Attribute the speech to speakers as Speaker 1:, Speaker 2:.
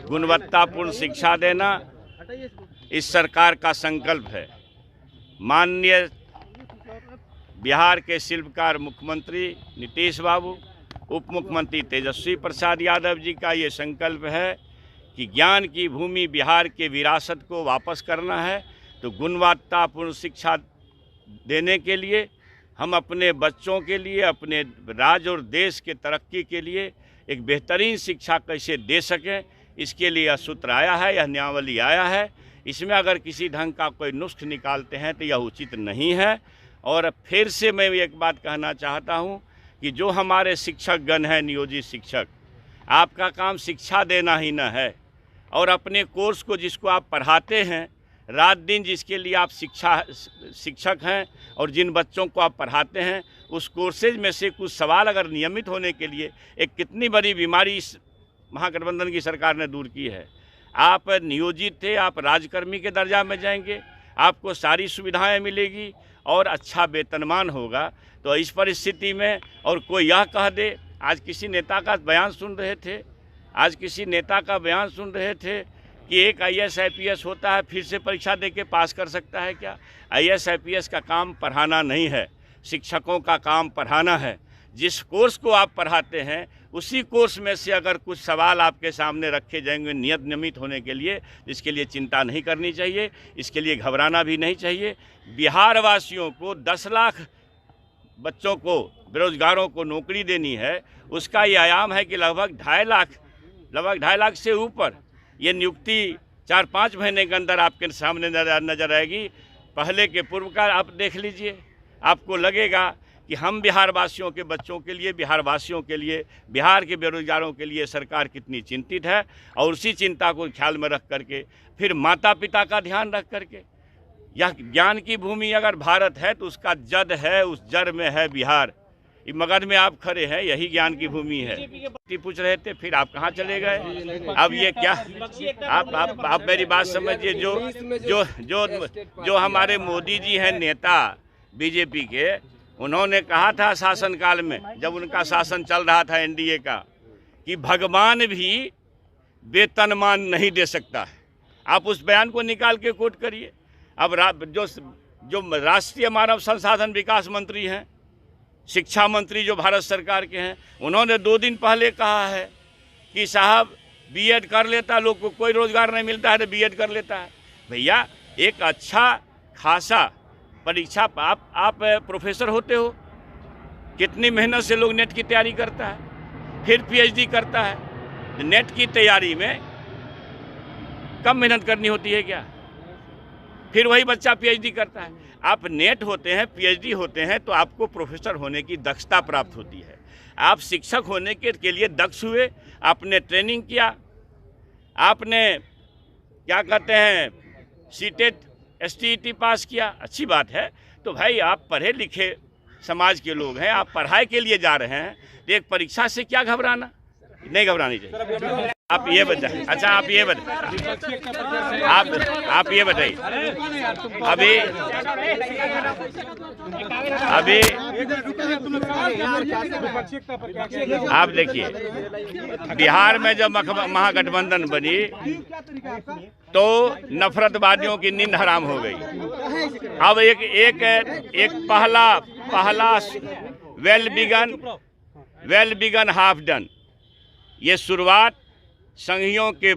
Speaker 1: गुणवत्तापूर्ण शिक्षा देना इस सरकार का संकल्प है। माननीय बिहार के शिल्पकार मुख्यमंत्री नीतीश बाबू, उप मुख्यमंत्री तेजस्वी प्रसाद यादव जी का ये संकल्प है कि ज्ञान की भूमि बिहार के विरासत को वापस करना है। तो गुणवत्तापूर्ण शिक्षा देने के लिए हम अपने बच्चों के लिए, अपने राज्य और देश के तरक्की के लिए एक बेहतरीन शिक्षा कैसे दे सकें, इसके लिए यह सूत्र आया है, यह नियमावली आया है। इसमें अगर किसी ढंग का कोई नुस्ख निकालते हैं तो यह उचित नहीं है। और फिर से मैं एक बात कहना चाहता हूं कि जो हमारे शिक्षकगण हैं, नियोजित शिक्षक, आपका काम शिक्षा देना ही न है, और अपने कोर्स को जिसको आप पढ़ाते हैं, रात दिन जिसके लिए आप शिक्षक हैं और जिन बच्चों को आप पढ़ाते हैं, उस कोर्सेज में से कुछ सवाल अगर नियमित होने के लिए एक कितनी बड़ी बीमारी इस महागठबंधन की सरकार ने दूर की है। आप नियोजित थे, आप राजकर्मी के दर्जा में जाएंगे, आपको सारी सुविधाएं मिलेगी और अच्छा वेतनमान होगा। तो इस परिस्थिति में और कोई यह कह दे, आज किसी नेता का बयान सुन रहे थे कि एक IAS IPS होता है, फिर से परीक्षा देके पास कर सकता है क्या? IAS IPS का काम पढ़ाना नहीं है, शिक्षकों का काम पढ़ाना है। जिस कोर्स को आप पढ़ाते हैं उसी कोर्स में से अगर कुछ सवाल आपके सामने रखे जाएंगे नियमित होने के लिए, इसके लिए चिंता नहीं करनी चाहिए, इसके लिए घबराना भी नहीं चाहिए। बिहार वासियों को 10 लाख बच्चों को, बेरोजगारों को नौकरी देनी है, उसका ये आयाम है कि लगभग 2.5 लाख से ऊपर ये नियुक्ति 4-5 महीने के अंदर आपके सामने नजर आएगी। पहले के पूर्व का आप देख लीजिए, आपको लगेगा कि हम बिहार वासियों के बच्चों के लिए, बिहार वासियों के लिए, बिहार के बेरोजगारों के लिए सरकार कितनी चिंतित है। और उसी चिंता को ख्याल में रख करके फिर माता पिता का ध्यान रख करके, यह ज्ञान की भूमि अगर भारत है तो उसका जड़ है, उस जड़ में है बिहार। मगध में आप खड़े हैं, यही ज्ञान की भूमि है। पूछ रहे थे, फिर आप कहाँ चले गए? अब ये क्या, आप मेरी बात समझिए। जो हमारे मोदी जी हैं, नेता बीजेपी के, उन्होंने कहा था शासनकाल में, जब उनका शासन चल रहा था NDA का, कि भगवान भी वेतनमान नहीं दे सकता है। आप उस बयान को निकाल के कोट करिए। अब जो राष्ट्रीय मानव संसाधन विकास मंत्री हैं, शिक्षा मंत्री जो भारत सरकार के हैं, उन्होंने 2 दिन पहले कहा है कि साहब B.Ed कर लेता, लोग को कोई रोजगार नहीं मिलता है तो B.Ed कर लेता है। भैया, एक अच्छा खासा परीक्षा, आप प्रोफेसर होते हो, कितनी मेहनत से लोग नेट की तैयारी करता है, फिर PhD करता है। नेट की तैयारी में कम मेहनत करनी होती है क्या? फिर वही बच्चा PhD करता है। आप नेट होते हैं, PhD होते हैं, तो आपको प्रोफेसर होने की दक्षता प्राप्त होती है। आप शिक्षक होने के लिए दक्ष हुए, आपने ट्रेनिंग किया, आपने क्या कहते हैं CTET STET पास किया, अच्छी बात है। तो भाई, आप पढ़े लिखे समाज के लोग हैं, आप पढ़ाई के लिए जा रहे हैं, तो एक परीक्षा से क्या घबराना? नहीं घबरानी चाहिए। आप ये बताइए, अच्छा आप ये बताइए, आप ये बताइए, अभी आप देखिए, बिहार में जब महागठबंधन बनी तो नफरतवादियों की नींद हराम हो गई। अब एक पहला वेल बिगन हाफ डन, ये शुरुआत संघियों के